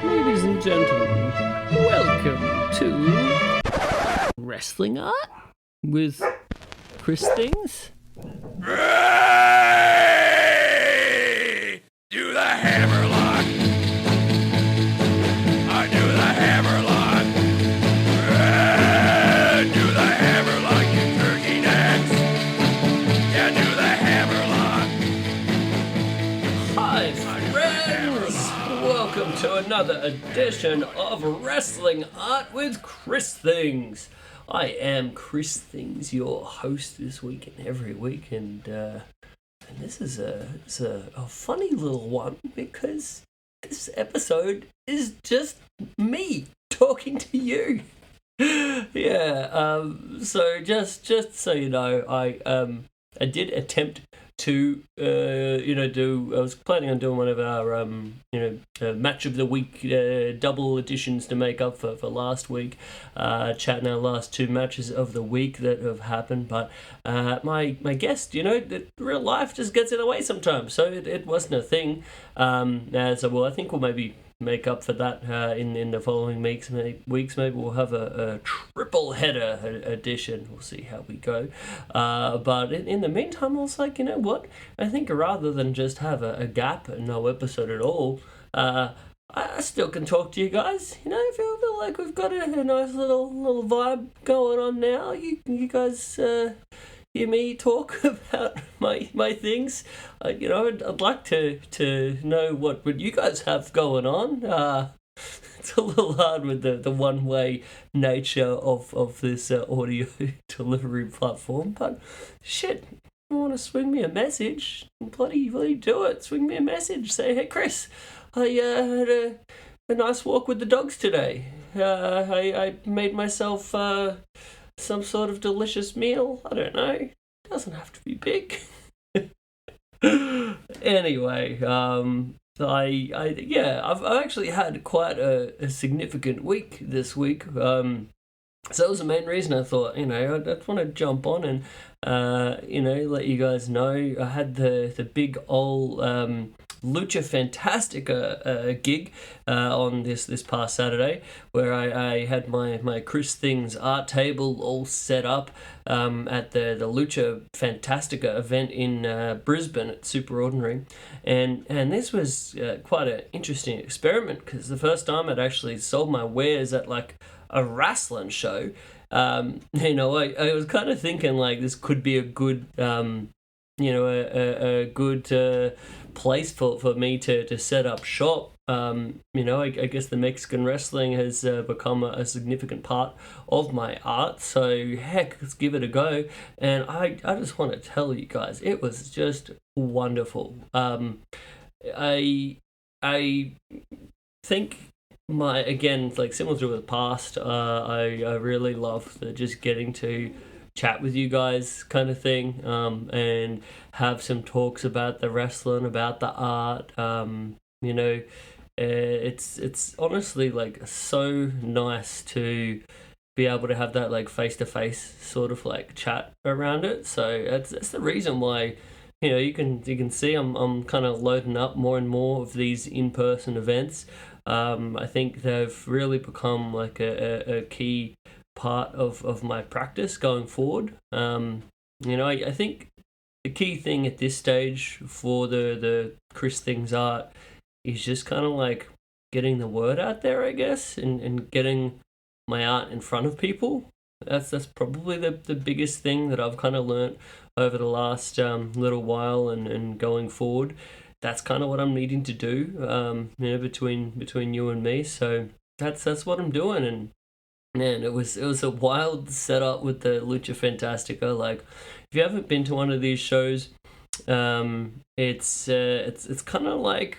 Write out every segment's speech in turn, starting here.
Ladies and gentlemen, welcome to Wrestling Art with Chris Things. Ray! Do the hammerlock! I do the hammerlock! Ray! Do the hammerlock, you turkey necks! Yeah, do the hammerlock! Hi, friends! Welcome to another edition of Wrestling Art with Chris Things. I am Chris Things, your host this week and every week, and this is a funny little one because this episode is just me talking to you. Yeah. So just so you know, I did attempt to I was planning on doing one of our match of the week double editions to make up for last week, chatting our last two matches of the week that have happened, but my guest, the real life just gets in the way sometimes, so it wasn't a thing. I think we'll maybe make up for that in the following weeks. Maybe we'll have a triple header edition. We'll see how we go. But in the meantime, I was like, you know what? I think rather than just have a gap and no episode at all, I still can talk to you guys. I feel like we've got a nice little vibe going on now. You guys hear me talk about my things. I'd like to know what you guys have going on. It's a little hard with the one-way nature of this audio delivery platform, but shit, you want to swing me a message, bloody do it. Swing me a message. Say, hey Chris, I had a nice walk with the dogs today. I made myself some sort of delicious meal. I don't know. It doesn't have to be big. Anyway, I've actually had quite a significant week this week. So that was the main reason I thought, I just want to jump on and, let you guys know. I had the big old Lucha Fantastica gig on this past Saturday, where I had my Chris Things art table all set up at the Lucha Fantastica event in Brisbane at Super Ordinary, and this was quite an interesting experiment because the first time I'd actually sold my wares at like a wrestling show. I was kind of thinking like this could be a good a good place for me to set up shop. I guess the Mexican wrestling has become a significant part of my art, so heck, let's give it a go. And I just want to tell you guys, it was just wonderful. I think similar to the past, I really love just getting to chat with you guys kind of thing, and have some talks about the wrestling, about the art. It's honestly like so nice to be able to have that like face-to-face sort of like chat around it. So that's the reason why you can see I'm kind of loading up more and more of these in-person events. I think they've really become like a key part of my practice going forward. I think the key thing at this stage for the Chris Things art is just kind of like getting the word out there, I guess, and getting my art in front of people. That's probably the biggest thing that I've kind of learnt over the last little while and going forward. That's kind of what I'm needing to do, between you and me. So that's what I'm doing. And man, it was a wild setup with the Lucha Fantastica. Like, if you haven't been to one of these shows, it's kind of like,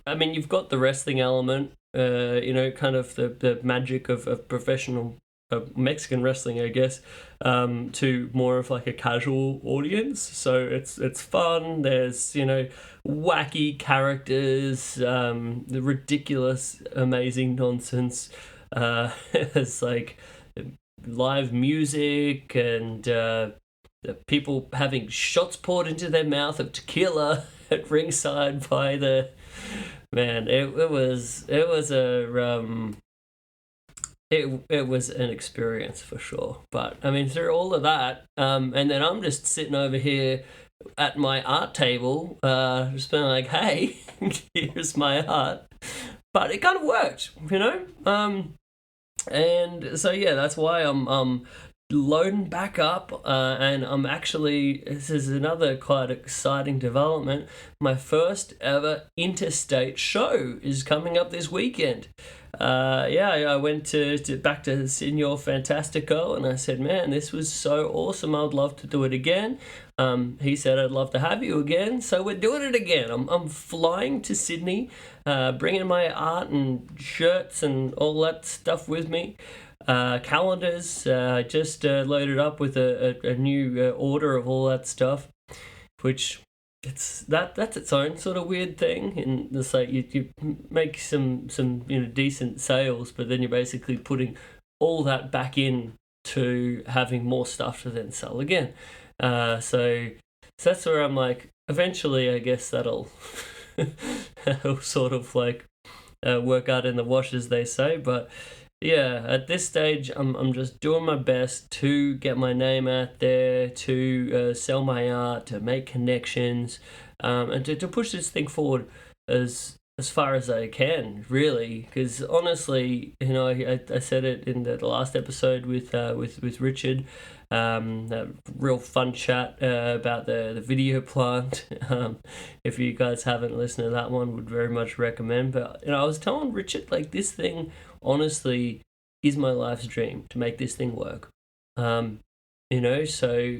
you've got the wrestling element, kind of the magic of professional Mexican wrestling, I guess, to more of like a casual audience. So it's fun. There's wacky characters, the ridiculous, amazing nonsense. It's like live music and people having shots poured into their mouth of tequila at ringside by the Man, it was it was an experience for sure. But I mean, through all of that, and then I'm just sitting over here at my art table, just being like, "Hey, here's my art." But it kind of worked, you know. And so yeah, that's why I'm loading back up, and I'm actually, this is another quite exciting development. My first ever interstate show is coming up this weekend. Yeah, I went to back to Senior Fantastica, and I said, man, this was so awesome. I'd love to do it again. He said, I'd love to have you again, so we're doing it again. I'm flying to Sydney, bringing my art and shirts and all that stuff with me. Calendars. I just loaded up with a new order of all that stuff, which that's its own sort of weird thing. And it's like you make some decent sales, but then you're basically putting all that back in to having more stuff to then sell again. So that's where I'm like, eventually, I guess that'll sort of like work out in the wash, as they say, but. Yeah, at this stage, I'm just doing my best to get my name out there, to sell my art, to make connections, and to push this thing forward as far as I can, really. Because honestly, I said it in the last episode with Richard, that real fun chat about the video plant. If you guys haven't listened to that one, would very much recommend. But I was telling Richard, like, this thing honestly is my life's dream to make this thing work. So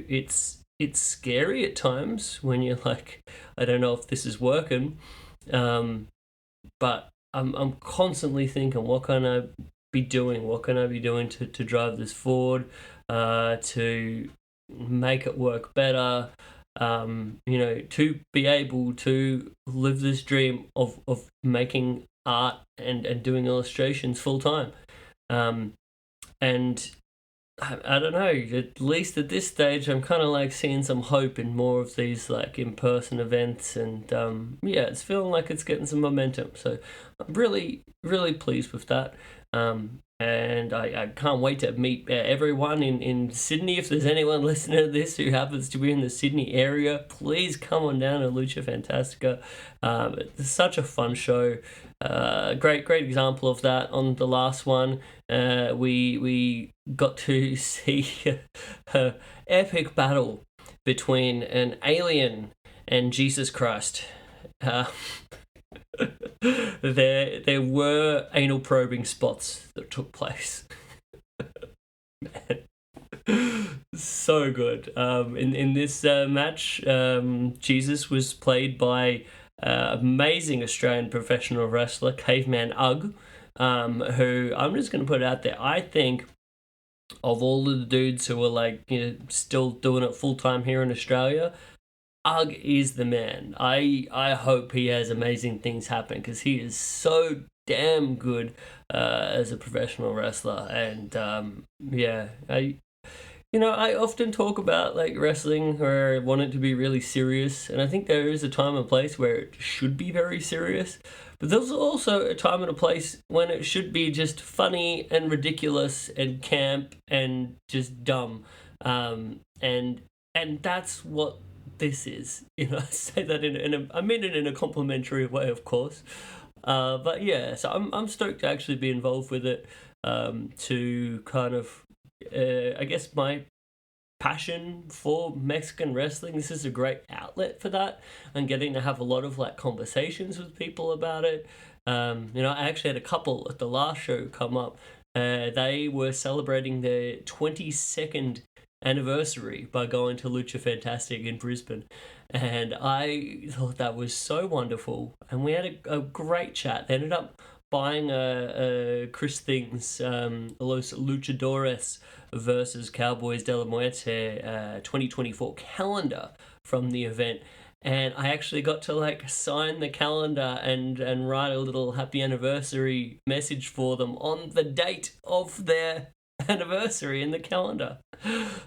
it's scary at times when you're like, I don't know if this is working. But I'm constantly thinking, what can I be doing? What can I be doing to drive this forward, to make it work better, to be able to live this dream of making art and doing illustrations full time. And I don't know, at least at this stage, I'm kind of like seeing some hope in more of these like in-person events, and it's feeling like it's getting some momentum. So I'm really, really pleased with that. And I can't wait to meet everyone in Sydney. If there's anyone listening to this who happens to be in the Sydney area, please come on down to Lucha Fantastica. It's such a fun show. Great example of that on the last one. We got to see an epic battle between an alien and Jesus Christ. There were anal probing spots that took place. Man, so good. In this match, Jesus was played by amazing Australian professional wrestler Caveman Ugg, who I'm just going to put out there. I think of all of the dudes who are like still doing it full time here in Australia, Ugg is the man. I hope he has amazing things happen, because he is so damn good as a professional wrestler. And I often talk about like wrestling where I want it to be really serious, and I think there is a time and place where it should be very serious, but there's also a time and a place when it should be just funny and ridiculous and camp and just dumb, and that's what this is. I say that I mean it in a complimentary way, of course. But yeah, so I'm stoked to actually be involved with it, to kind of, I guess, my passion for Mexican wrestling. This is a great outlet for that, and getting to have a lot of like conversations with people about it. I actually had a couple at the last show come up. They were celebrating their 22nd anniversary by going to Lucha Fantastic in Brisbane, and I thought that was so wonderful, and we had a great chat. They ended up buying a Chris Things Los Luchadores versus Cowboys de la Muerte 2024 calendar from the event, and I actually got to like sign the calendar and write a little happy anniversary message for them on the date of their anniversary in the calendar,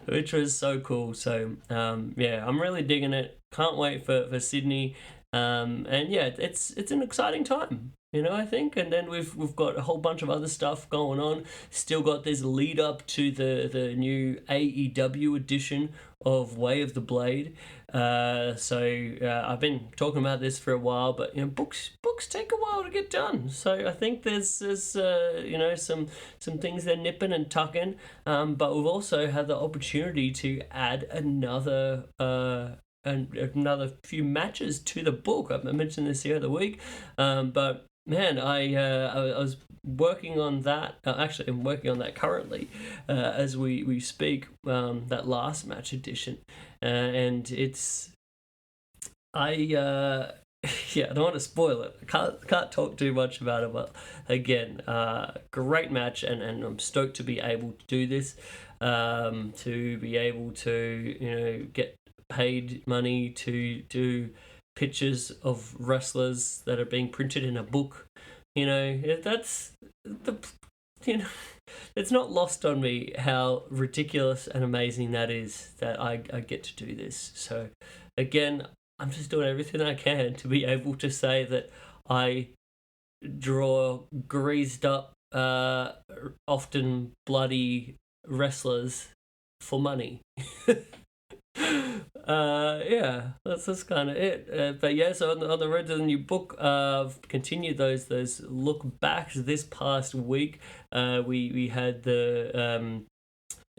which was so cool. So I'm really digging it. Can't wait for Sydney. And yeah, it's an exciting time, I think. And then we've got a whole bunch of other stuff going on. Still got this lead up to the new AEW edition of Way of the Blade. So I've been talking about this for a while, but books take a while to get done. So I think there's some things they're nipping and tucking. But we've also had the opportunity to add another few matches to the book. I mentioned this the other week, but man, I was working on that. Actually, I'm working on that currently as we speak. That last match edition, and it's I don't want to spoil it. I can't talk too much about it, but again, great match, and I'm stoked to be able to do this, to be able to get paid money to do pictures of wrestlers that are being printed in a book. That's the it's not lost on me how ridiculous and amazing that is, that I get to do this. So again, I'm just doing everything I can to be able to say that I draw greased up, often bloody wrestlers for money. Yeah, that's kind of it. But yeah, so on the road to the new book, I've continued those look backs this past week. We had the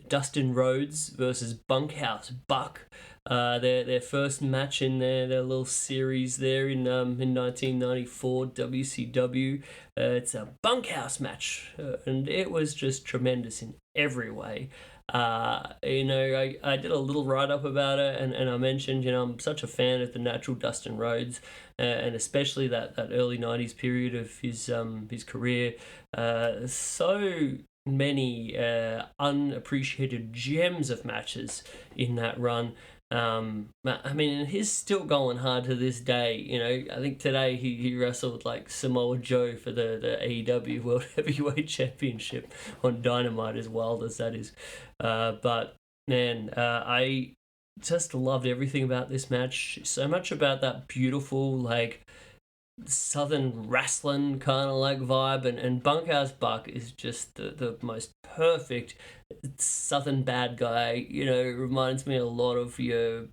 Dustin Rhodes versus Bunkhouse Buck. Their first match in their little series there in 1994 WCW. It's a bunkhouse match, and it was just tremendous in every way. I did a little write up about it, and I mentioned, I'm such a fan of the natural Dustin Rhodes, and especially that early '90s period of his career. So many unappreciated gems of matches in that run. I mean, he's still going hard to this day. I think today he wrestled like Samoa Joe for the AEW World Heavyweight Championship on Dynamite, as wild as that is. But man, I just loved everything about this match. So much about that beautiful, like, southern wrestling kind of like vibe, and Bunkhouse Buck is just the most perfect southern bad guy. Reminds me a lot of your,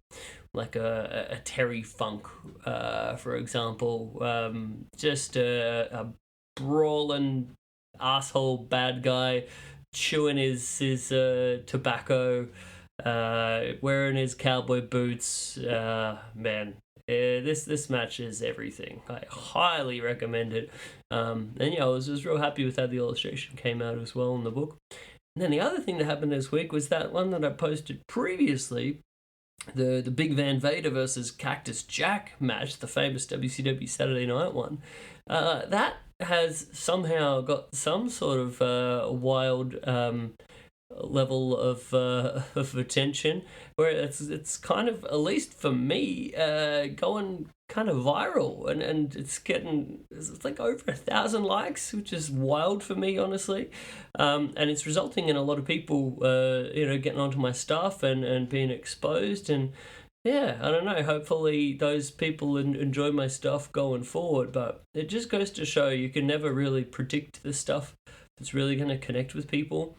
like a Terry Funk, for example. Just a brawling asshole bad guy, chewing his tobacco, wearing his cowboy boots. Man, this match is everything. I highly recommend it. And I was real happy with how the illustration came out as well in the book. And then the other thing that happened this week was that one that I posted previously, the Big Van Vader versus Cactus Jack match, the famous WCW Saturday Night one. That has somehow got some sort of wild level of attention, where it's kind of, at least for me, going kind of viral, and it's like over 1,000 likes, which is wild for me, honestly. And it's resulting in a lot of people getting onto my stuff and being exposed. And yeah, I don't know, hopefully those people enjoy my stuff going forward. But it just goes to show you can never really predict the stuff that's really going to connect with people.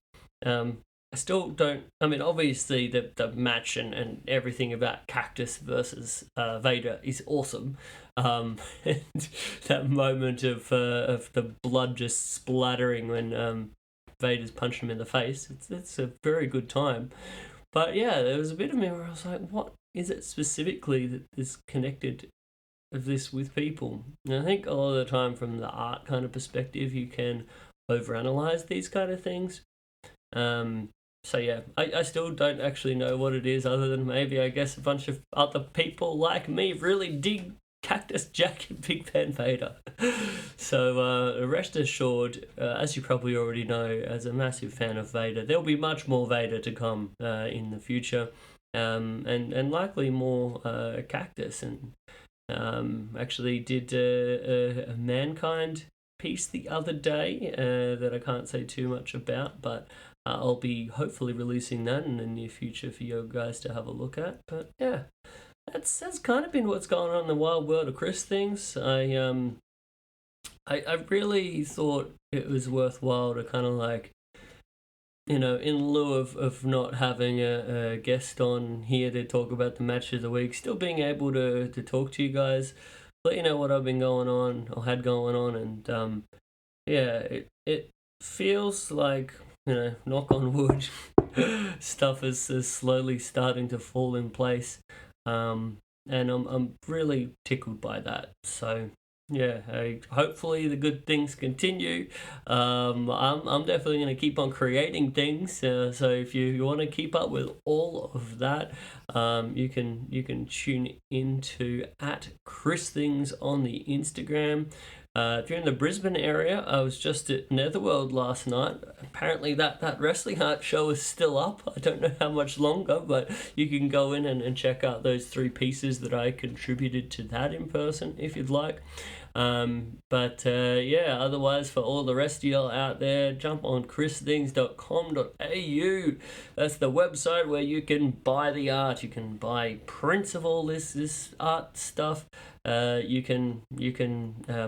I still don't. I mean, obviously the match and everything about Cactus versus Vader is awesome. And that moment of the blood just splattering when Vader's punching him in the face, it's a very good time. But yeah, there was a bit of me where I was like, what is it specifically that is connected of this with people? And I think a lot of the time, from the art kind of perspective, you can overanalyze these kind of things. So yeah, I still don't actually know what it is, other than maybe, I guess, a bunch of other people like me really dig Cactus Jack and Big Van Vader. So rest assured, as you probably already know, as a massive fan of Vader, there'll be much more Vader to come in the future, and likely more Cactus. And actually did a Mankind piece the other day that I can't say too much about, but I'll be hopefully releasing that in the near future for you guys to have a look at. But yeah, that's kind of been what's going on in the wild world of Chris things. I really thought it was worthwhile to kind of like, in lieu of not having a guest on here to talk about the match of the week, still being able to talk to you guys, let you know what I've been going on or had going on, and yeah, it feels like, knock on wood, stuff is slowly starting to fall in place, and I'm really tickled by that. So yeah, hopefully the good things continue. I'm definitely going to keep on creating things. So if you want to keep up with all of that, you can tune into at Chris Things on the Instagram. If you're in the Brisbane area, I was just at Netherworld last night. Apparently that Wrestling Art show is still up. I don't know how much longer, but you can go in and check out those 3 pieces that I contributed to that in person if you'd like. Yeah, otherwise for all the rest of y'all out there, jump on christhings.com.au. That's the website where you can buy the art. You can buy prints of all this art stuff. You can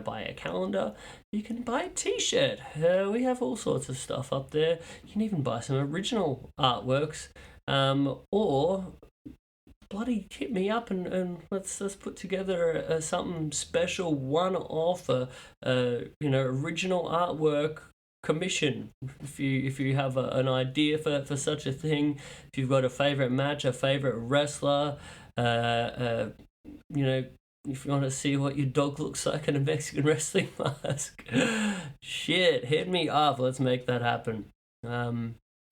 buy a calendar. You can buy a t-shirt. We have all sorts of stuff up there. You can even buy some original artworks, or bloody hit me up and let's put together something special, one-off, original artwork commission. If you have an idea for such a thing, if you've got a favorite match, a favorite wrestler, if you want to see what your dog looks like in a Mexican wrestling mask, shit, hit me up. Let's make that happen.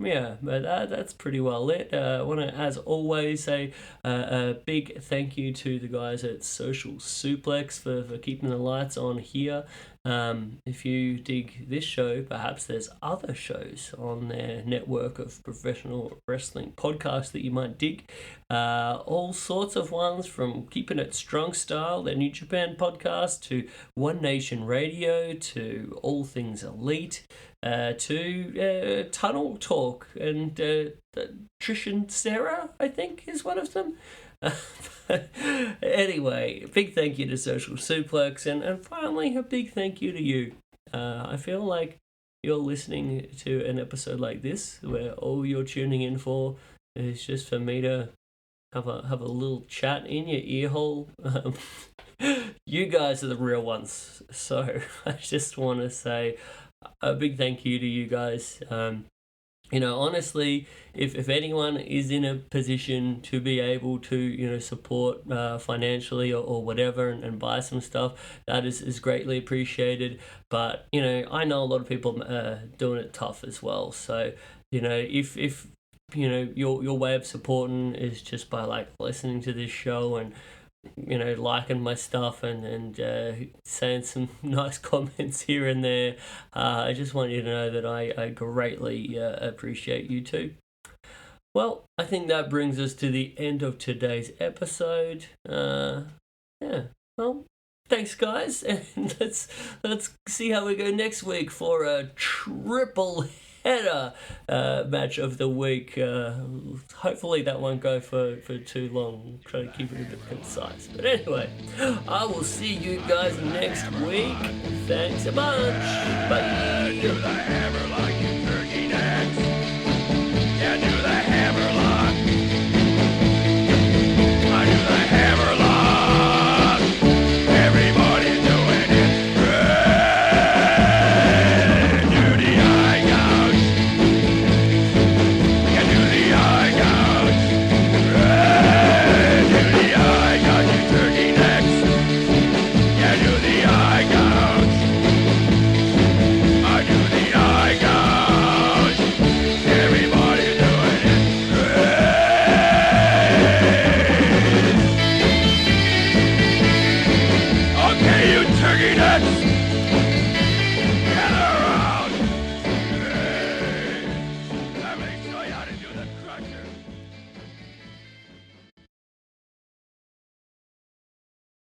Yeah, but that's pretty well it. I want to, as always, say a big thank you to the guys at Social Suplex for keeping the lights on here. If you dig this show, perhaps there's other shows on their network of professional wrestling podcasts that you might dig. All sorts of ones, from Keeping It Strong Style, their New Japan podcast, to One Nation Radio, to All Things Elite, to Tunnel Talk, and Trish and Sarah, I think, is one of them. Anyway, big thank you to Social Suplex, and finally a big thank you to you. I feel like you're listening to an episode like this where all you're tuning in for is just for me to have a little chat in your ear hole. You guys are the real ones, so I just want to say a big thank you to you guys. Honestly, if anyone is in a position to be able to, support financially or whatever and buy some stuff, that is greatly appreciated. But, I know a lot of people doing it tough as well. So, if your way of supporting is just by like listening to this show and liking my stuff and saying some nice comments here and there, I just want you to know that I greatly appreciate you too. Well, I think that brings us to the end of today's episode. Well, thanks guys, and let's see how we go next week for a triple header match of the week. Hopefully that won't go for too long. Try to keep it a bit concise. But anyway, I will see you guys next week. Thanks a bunch. Bye.